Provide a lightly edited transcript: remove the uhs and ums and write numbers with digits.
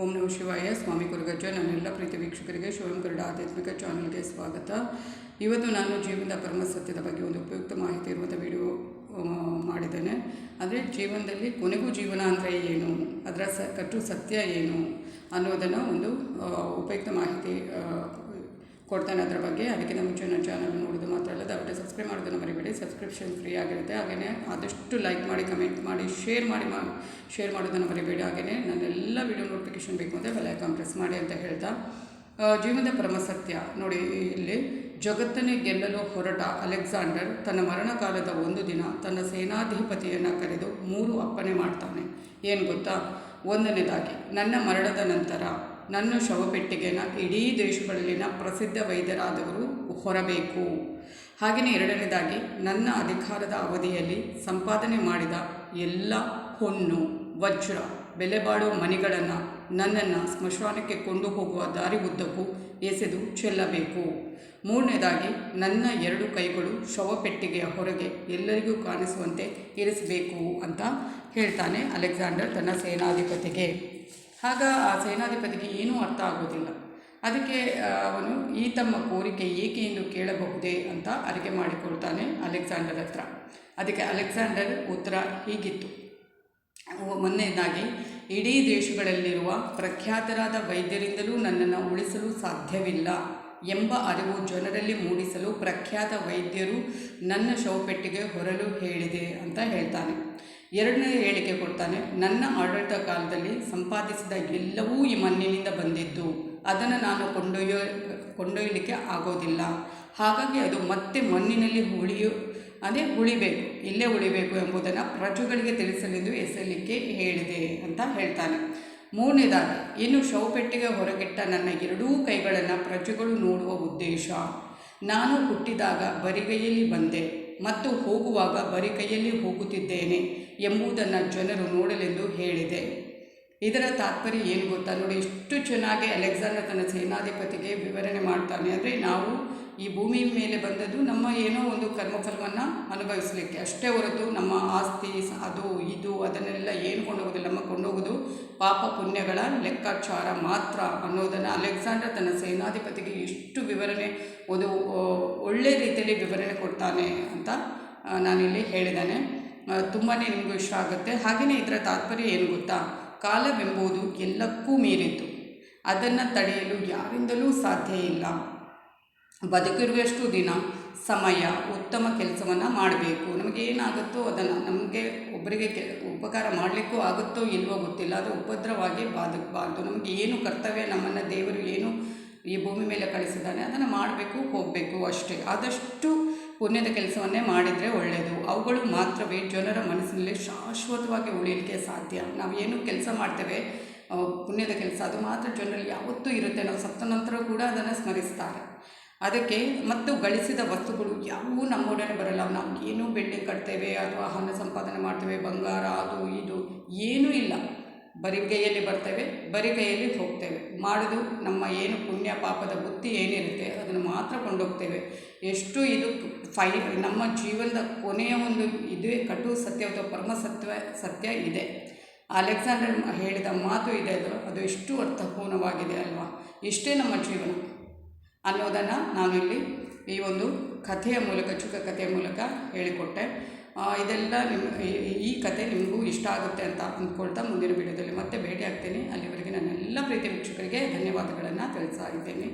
ಓಂ ನಮಃ ಶಿವಾಯ. ಸ್ವಾಮಿ ಕುರುಗಜ್ಜ. ನನ್ನೆಲ್ಲ ಪ್ರೀತಿ ವೀಕ್ಷಕರಿಗೆ ಶಿವಂ ಗರುಡ ಆಧ್ಯಾತ್ಮಿಕ ಚಾನಲ್ಗೆ ಸ್ವಾಗತ. ಇವತ್ತು ನಾನು ಜೀವನದ ಪರಮ ಸತ್ಯದ ಬಗ್ಗೆ ಒಂದು ಉಪಯುಕ್ತ ಮಾಹಿತಿ ಇರುವಂಥ ವಿಡಿಯೋ ಮಾಡಿದ್ದೇನೆ. ಅಂದರೆ ಜೀವನದಲ್ಲಿ ಕೊನೆಗೂ ಜೀವನ ಅಂದರೆ ಏನು, ಅದರ ಕಟ್ಟು ಸತ್ಯ ಏನು ಅನ್ನೋದನ್ನು ಒಂದು ಉಪಯುಕ್ತ ಮಾಹಿತಿ ಕೊಡ್ತಾನೆ ಅದರ ಬಗ್ಗೆ. ಅದಕ್ಕೆ ಮುಂಚೆ ನನ್ನ ಚಾನಲ್ ನೋಡೋದು ಮಾತ್ರ ಅಲ್ಲ, ದಯವಿಟ್ಟು ಸಬ್ಸ್ಕ್ರೈಬ್ ಮಾಡೋದನ್ನು ಮರಿಬೇಡಿ. ಸಬ್ಸ್ಕ್ರಿಪ್ಷನ್ ಫ್ರೀ ಆಗಿರುತ್ತೆ. ಹಾಗೆಯೇ ಆದಷ್ಟು ಲೈಕ್ ಮಾಡಿ, ಕಮೆಂಟ್ ಮಾಡಿ, ಶೇರ್ ಮಾಡೋದನ್ನು ಮರಿಬೇಡಿ. ಹಾಗೆಯೇ ನನ್ನೆಲ್ಲ ವಿಡಿಯೋ ನೋಟಿಫಿಕೇಷನ್ ಬೇಕು ಅಂದರೆ ಬೆಲ್ ಐಕಾನ್ ಪ್ರೆಸ್ ಮಾಡಿ ಅಂತ ಹೇಳ್ತಾ, ಜೀವನದ ಪರಮ ಸತ್ಯ ನೋಡಿ. ಇಲ್ಲಿ ಜಗತ್ತನ್ನೇ ಗೆಲ್ಲಲು ಹೊರಟ ಅಲೆಕ್ಸಾಂಡರ್ ತನ್ನ ಮರಣಕಾಲದ ಒಂದು ದಿನ ತನ್ನ ಸೇನಾಧಿಪತಿಯನ್ನು ಕರೆದು 3 ಅಪ್ಪಣೆ ಮಾಡ್ತಾನೆ. ಏನು ಗೊತ್ತಾ? ಒಂದನೇದಾಗಿ, ನನ್ನ ಮರಣದ ನಂತರ ನನ್ನ ಶವಪೆಟ್ಟಿಗೆನ ಇಡೀ ದೇಶಗಳಲ್ಲಿನ ಪ್ರಸಿದ್ಧ ವೈದ್ಯರಾದವರು ಹೊರಬೇಕು. ಹಾಗೆಯೇ ಎರಡನೇದಾಗಿ, ನನ್ನ ಅಧಿಕಾರದ ಅವಧಿಯಲ್ಲಿ ಸಂಪಾದನೆ ಮಾಡಿದ ಎಲ್ಲ ಹೊನ್ನು, ವಜ್ರ, ಬೆಲೆ ಬಾಳುವ ಮಣಿಗಳನ್ನು ನನ್ನನ್ನು ಸ್ಮಶಾನಕ್ಕೆ ಕೊಂಡು ಹೋಗುವ ದಾರಿ ಉದ್ದಕ್ಕೂ ಎಸೆದು ಚೆಲ್ಲಬೇಕು. ಮೂರನೇದಾಗಿ, ನನ್ನ 2 ಕೈಗಳು ಶವಪೆಟ್ಟಿಗೆಯ ಹೊರಗೆ ಎಲ್ಲರಿಗೂ ಕಾಣಿಸುವಂತೆ ಇರಿಸಬೇಕು ಅಂತ ಹೇಳ್ತಾನೆ ಅಲೆಕ್ಸಾಂಡರ್ ತನ್ನ ಸೇನಾಧಿಪತಿಗೆ. ಆಗ ಆ ಸೇನಾಧಿಪತಿಗೆ ಏನೂ ಅರ್ಥ ಆಗೋದಿಲ್ಲ. ಅದಕ್ಕೆ ಅವನು ಈ ತಮ್ಮ ಕೋರಿಕೆ ಏಕೆ ಎಂದು ಕೇಳಬಹುದೇ ಅಂತ ಅರಿಕೆ ಮಾಡಿಕೊಳ್ತಾನೆ ಅಲೆಕ್ಸಾಂಡರ್ ಹತ್ರ. ಅದಕ್ಕೆ ಅಲೆಕ್ಸಾಂಡರ್ ಉತ್ತರ ಹೀಗಿತ್ತು. ಮೊದಲನೇದಾಗಿ, ಇಡೀ ದೇಶಗಳಲ್ಲಿರುವ ಪ್ರಖ್ಯಾತರಾದ ವೈದ್ಯರಿಂದಲೂ ನನ್ನನ್ನು ಉಳಿಸಲು ಸಾಧ್ಯವಿಲ್ಲ ಎಂಬ ಅರಿವು ಜನರಲ್ಲಿ ಮೂಡಿಸಲು ಪ್ರಖ್ಯಾತ ವೈದ್ಯರು ನನ್ನ ಶವಪೆಟ್ಟಿಗೆ ಹೊರಲು ಹೇಳಿದೆ ಅಂತ ಹೇಳ್ತಾನೆ. ಎರಡನೇ ಹೇಳಿಕೆ ಕೊಡ್ತಾನೆ, ನನ್ನ ಆಡಳಿತ ಕಾಲದಲ್ಲಿ ಸಂಪಾದಿಸಿದ ಎಲ್ಲವೂ ಈ ಮಣ್ಣಿನಿಂದ ಬಂದಿದ್ದು, ಅದನ್ನು ನಾನು ಕೊಂಡೊಯ್ಯಲಿಕ್ಕೆ ಆಗೋದಿಲ್ಲ. ಹಾಗಾಗಿ ಅದು ಮತ್ತೆ ಮಣ್ಣಿನಲ್ಲಿ ಉಳಿಬೇಕು, ಇಲ್ಲೇ ಉಳಿಬೇಕು ಎಂಬುದನ್ನು ಪ್ರಜೆಗಳಿಗೆ ತಿಳಿಸಲೆಂದು ಎಸೆಯಲಿಕ್ಕೆ ಹೇಳಿದೆ ಅಂತ ಹೇಳ್ತಾನೆ. ಮೂರನೇದಾಗಿ, ಇನ್ನು ಶವಪೆಟ್ಟಿಗೆ ಹೊರಗಿಟ್ಟ ನನ್ನ 2 ಕೈಗಳನ್ನು ಪ್ರಜೆಗಳು ನೋಡುವ ಉದ್ದೇಶ, ನಾನು ಹುಟ್ಟಿದಾಗ ಬರಿಗೈಯಲ್ಲಿ ಬಂದೆ ಮತ್ತು ಹೋಗುವಾಗ ಬರಿಕೈಯಲ್ಲಿ ಹೋಗುತ್ತಿದ್ದೇನೆ ಎಂಬುದನ್ನು ಜನರು ನೋಡಲೆಂದು ಹೇಳಿದೆ. ಇದರ ತಾತ್ಪರ್ಯ ಏನು ಗೊತ್ತಾ? ನೋಡಿ, ಎಷ್ಟು ಚೆನ್ನಾಗಿ ಅಲೆಕ್ಸಾಂಡರ್ ತನ್ನ ಸೇನಾಧಿಪತಿಗೆ ವಿವರಣೆ ಮಾಡ್ತಾನೆ. ಅಂದರೆ ನಾವು ಈ ಭೂಮಿ ಮೇಲೆ ಬಂದದ್ದು ನಮ್ಮ ಏನೋ ಒಂದು ಕರ್ಮಫಲವನ್ನು ಅನುಭವಿಸಲಿಕ್ಕೆ ಅಷ್ಟೇ ಹೊರತು ನಮ್ಮ ಆಸ್ತಿ ಅದು ಇದು ಅದನ್ನೆಲ್ಲ ಏನು ಕೊಂಡೋಗೋದಿಲ್ಲ. ನಮ್ಮ ಕೊಂಡೋಗೋದು ಪಾಪ ಪುಣ್ಯಗಳ ಲೆಕ್ಕಾಚಾರ ಮಾತ್ರ ಅನ್ನೋದನ್ನು ಅಲೆಕ್ಸಾಂಡರ್ ತನ್ನ ಸೇನಾಧಿಪತಿಗೆ ಎಷ್ಟು ವಿವರಣೆ ಒಂದು ಒಳ್ಳೆಯ ರೀತಿಯಲ್ಲಿ ವಿವರಣೆ ಕೊಡ್ತಾನೆ ಅಂತ ನಾನಿಲ್ಲಿ ಹೇಳಿದ್ದಾನೆ. ತುಂಬಾ ನಿಮಗೂ ಇಷ್ಟ ಆಗುತ್ತೆ. ಹಾಗೆಯೇ ಇದರ ತಾತ್ಪರ್ಯ ಏನು ಗೊತ್ತಾ? ಕಾಲವೆಂಬುದು ಎಲ್ಲಕ್ಕೂ ಮೀರಿದ್ದು, ಅದನ್ನು ತಡೆಯಲು ಯಾರಿಂದಲೂ ಸಾಧ್ಯ ಇಲ್ಲ. ಬದುಕಿರುವಷ್ಟು ದಿನ ಸಮಯ ಉತ್ತಮ ಕೆಲಸವನ್ನು ಮಾಡಬೇಕು. ನಮಗೆ ಏನಾಗುತ್ತೋ ಅದನ್ನು, ನಮಗೆ ಒಬ್ಬರಿಗೆ ಉಪಕಾರ ಮಾಡಲಿಕ್ಕೂ ಆಗುತ್ತೋ ಇಲ್ವೋ ಗೊತ್ತಿಲ್ಲ, ಅದು ಉಪದ್ರವಾಗಿ ಬದುಕಬಾರ್ದು. ನಮಗೆ ಏನು ಕರ್ತವ್ಯ, ನಮ್ಮನ್ನು ದೇವರು ಏನು ಈ ಭೂಮಿ ಮೇಲೆ ಕಳಿಸಿದ್ದಾನೆ ಅದನ್ನು ಮಾಡಬೇಕು, ಹೋಗಬೇಕು ಅಷ್ಟೇ. ಆದಷ್ಟು ಪುಣ್ಯದ ಕೆಲಸವನ್ನೇ ಮಾಡಿದರೆ ಒಳ್ಳೆಯದು. ಅವುಗಳು ಮಾತ್ರವೇ ಜನರ ಮನಸ್ಸಿನಲ್ಲಿ ಶಾಶ್ವತವಾಗಿ ಉಳಿಯಲಿಕ್ಕೆ ಸಾಧ್ಯ. ನಾವು ಏನು ಕೆಲಸ ಮಾಡ್ತೇವೆ ಪುಣ್ಯದ ಕೆಲಸ, ಅದು ಮಾತ್ರ ಜನರಲ್ಲಿ ಯಾವತ್ತೂ ಇರುತ್ತೆ. ನಾವು ಸತ್ತ ನಂತರ ಕೂಡ ಅದನ್ನು ಸ್ಮರಿಸ್ತಾರೆ. ಅದಕ್ಕೆ ಮತ್ತು ಗಳಿಸಿದ ವಸ್ತುಗಳು ಯಾವುವೂ ನಮ್ಮೊಡನೆ ಬರಲ್ಲ. ನಾವು ಏನೂ ಬಿಲ್ಡಿಂಗ್ ಕಟ್ತೇವೆ ಅಥವಾ ಹಣ ಸಂಪಾದನೆ ಮಾಡ್ತೇವೆ, ಬಂಗಾರ ಅದು ಇದು ಏನೂ ಇಲ್ಲ. ಬರಿಗೈಯಲ್ಲಿ ಬರ್ತೇವೆ, ಬರಿಗೈಯಲ್ಲಿ ಹೋಗ್ತೇವೆ. ಮಾಡೋದು ನಮ್ಮ ಏನು ಪುಣ್ಯ ಪಾಪದ ಬುತ್ತಿ ಏನಿರುತ್ತೆ ಅದನ್ನು ಮಾತ್ರ ಕೊಂಡೋಗ್ತೇವೆ. ಎಷ್ಟು ಇದು ನಮ್ಮ ಜೀವನದ ಕೊನೆಯ ಒಂದು ಇದೇ ಕಟು ಸತ್ಯ ಅಥವಾ ಪರಮ ಸತ್ಯ ಇದೆ. ಅಲೆಕ್ಸಾಂಡರ್ ಹೇಳಿದ ಮಾತು ಇದೆ, ಅದು ಎಷ್ಟು ಅರ್ಥಪೂರ್ಣವಾಗಿದೆ ಅಲ್ವಾ? ಇಷ್ಟೇ ನಮ್ಮ ಜೀವನ ಅನ್ನೋದನ್ನು ನಾನಿಲ್ಲಿ ಈ ಒಂದು ಕಥೆಯ ಮೂಲಕ, ಚಿಕ್ಕ ಕಥೆಯ ಮೂಲಕ ಹೇಳಿಕೊಟ್ಟೆ. ಇದೆಲ್ಲ ಈ ಕಥೆ ನಿಮಗೂ ಇಷ್ಟ ಆಗುತ್ತೆ ಅಂತ ಅಂದ್ಕೊಳ್ತಾ ಮುಂದಿನ ವಿಡಿಯೋದಲ್ಲಿ ಮತ್ತೆ ಭೇಟಿ ಆಗ್ತೀನಿ. ಅಲ್ಲಿವರೆಗೆ ನನ್ನೆಲ್ಲ ಪ್ರೀತಿ ವೀಕ್ಷಕರಿಗೆ ಧನ್ಯವಾದಗಳನ್ನು ತಿಳಿಸ್ತಾ ಇದ್ದೇನೆ.